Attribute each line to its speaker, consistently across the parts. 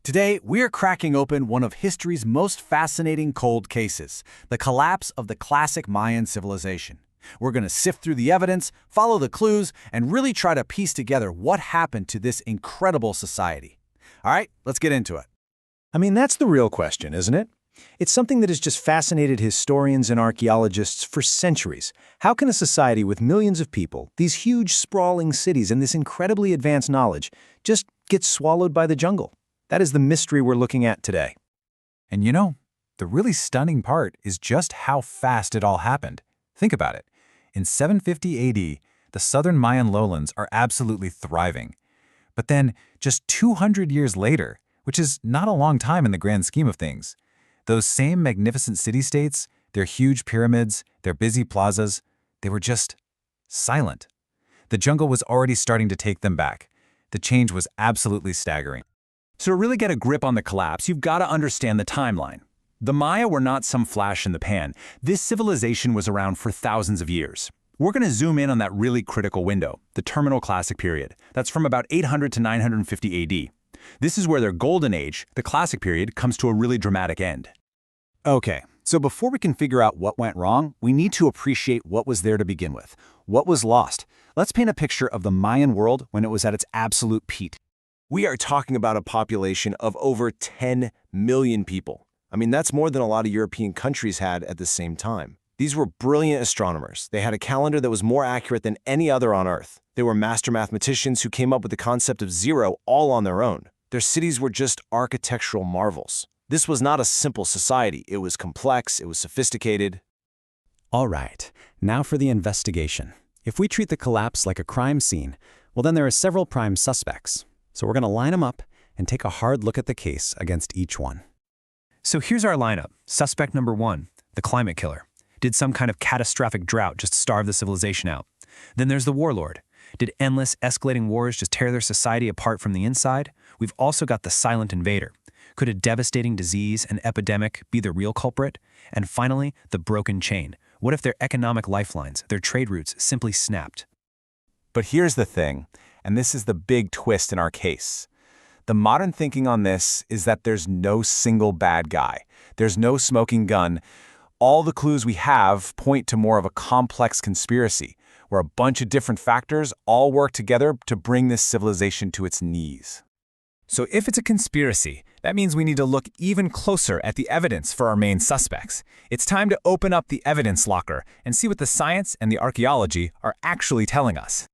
Speaker 1: Today, we're cracking open one of history's most fascinating cold cases, the collapse of the classic Mayan civilization. We're going to sift through the evidence, follow the clues, and really try to piece together what happened to this incredible society. All right, let's get into it.
Speaker 2: That's the real question, isn't it? It's something that has just fascinated historians and archaeologists for centuries. How can a society with millions of people, these huge sprawling cities and this incredibly advanced knowledge, just get swallowed by the jungle? That is the mystery we're looking at today.
Speaker 3: And the really stunning part is just how fast it all happened. Think about it. In 750 AD, the southern Mayan lowlands are absolutely thriving. But then, just 200 years later, which is not a long time in the grand scheme of things, those same magnificent city-states, their huge pyramids, their busy plazas, they were just silent. The jungle was already starting to take them back. The change was absolutely staggering.
Speaker 1: So to really get a grip on the collapse, you've got to understand the timeline. The Maya were not some flash in the pan. This civilization was around for thousands of years. We're going to zoom in on that really critical window, the Terminal Classic period. That's from about 800 to 950 AD. This is where their golden age, the Classic period, comes to a really dramatic end. Okay, so before we can figure out what went wrong, we need to appreciate what was there to begin with. What was lost? Let's paint a picture of the Mayan world when it was at its absolute peak.
Speaker 4: We are talking about a population of over 10 million people. That's more than a lot of European countries had at the same time. These were brilliant astronomers. They had a calendar that was more accurate than any other on Earth. They were master mathematicians who came up with the concept of zero all on their own. Their cities were just architectural marvels. This was not a simple society. It was complex, it was sophisticated.
Speaker 5: All right, now for the investigation. If we treat the collapse like a crime scene, well then there are several prime suspects. So we're going to line them up and take a hard look at the case against each one.
Speaker 2: So here's our lineup. Suspect number 1, the climate killer. Did some kind of catastrophic drought just starve the civilization out? Then there's the warlord. Did endless, escalating wars just tear their society apart from the inside? We've also got the silent invader. Could a devastating disease, an epidemic, be the real culprit? And finally, the broken chain. What if their economic lifelines, their trade routes, simply snapped?
Speaker 3: But here's the thing, and this is the big twist in our case. The modern thinking on this is that there's no single bad guy. There's no smoking gun. All the clues we have point to more of a complex conspiracy, where a bunch of different factors all work together to bring this civilization to its knees.
Speaker 1: So if it's a conspiracy, that means we need to look even closer at the evidence for our main suspects. It's time to open up the evidence locker and see what the science and the archaeology are actually telling us.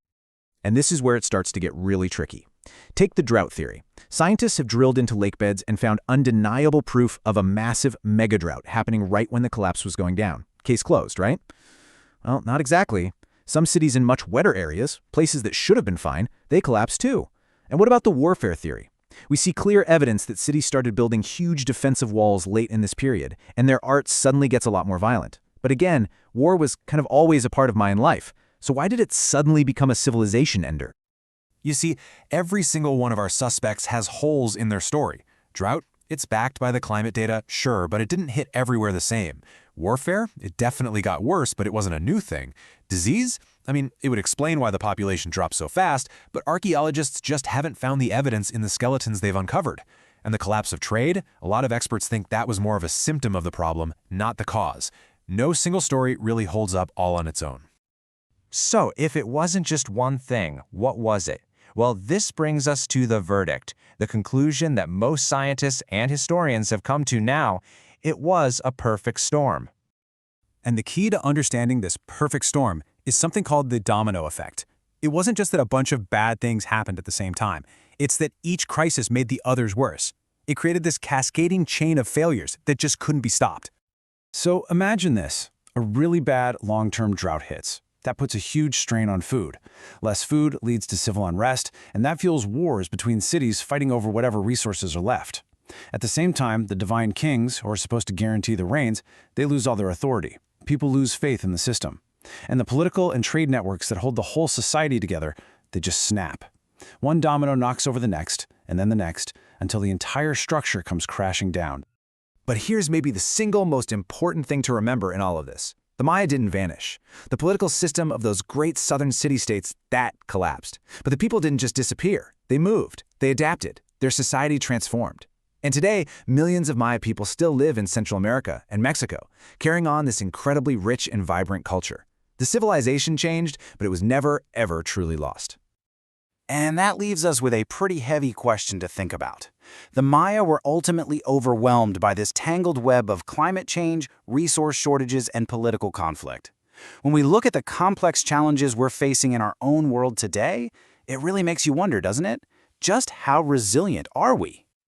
Speaker 2: And this is where it starts to get really tricky. Take the drought theory. Scientists have drilled into lake beds and found undeniable proof of a massive megadrought happening right when the collapse was going down. Case closed, right? Well, not exactly. Some cities in much wetter areas, places that should have been fine, they collapsed too. And what about the warfare theory? We see clear evidence that cities started building huge defensive walls late in this period, and their art suddenly gets a lot more violent. But again, war was kind of always a part of Mayan life. So why did it suddenly become a civilization ender?
Speaker 3: You see, every single one of our suspects has holes in their story. Drought, it's backed by the climate data, sure, but it didn't hit everywhere the same. Warfare, it definitely got worse, but it wasn't a new thing. Disease, it would explain why the population dropped so fast, but archaeologists just haven't found the evidence in the skeletons they've uncovered. And the collapse of trade, a lot of experts think that was more of a symptom of the problem, not the cause. No single story really holds up all on its own.
Speaker 6: So, if it wasn't just one thing, what was it? Well, this brings us to the verdict, the conclusion that most scientists and historians have come to now. It was a perfect storm.
Speaker 1: And the key to understanding this perfect storm is something called the domino effect. It wasn't just that a bunch of bad things happened at the same time. It's that each crisis made the others worse. It created this cascading chain of failures that just couldn't be stopped. So imagine this. A really bad long-term drought hits. That puts a huge strain on food. Less food leads to civil unrest, and that fuels wars between cities fighting over whatever resources are left. At the same time, the divine kings, who are supposed to guarantee the rains, they lose all their authority. People lose faith in the system. And the political and trade networks that hold the whole society together, they just snap. One domino knocks over the next, and then the next, until the entire structure comes crashing down. But here's maybe the single most important thing to remember in all of this. The Maya didn't vanish. The political system of those great southern city-states, that collapsed. But the people didn't just disappear. They moved. They adapted. Their society transformed.
Speaker 2: And today, millions of Maya people still live in Central America and Mexico, carrying on this incredibly rich and vibrant culture. The civilization changed, but it was never, ever truly lost.
Speaker 7: And that leaves us with a pretty heavy question to think about. The Maya were ultimately overwhelmed by this tangled web of climate change, resource shortages, and political conflict. When we look at the complex challenges we're facing in our own world today, it really makes you wonder, doesn't it? Just how resilient are we?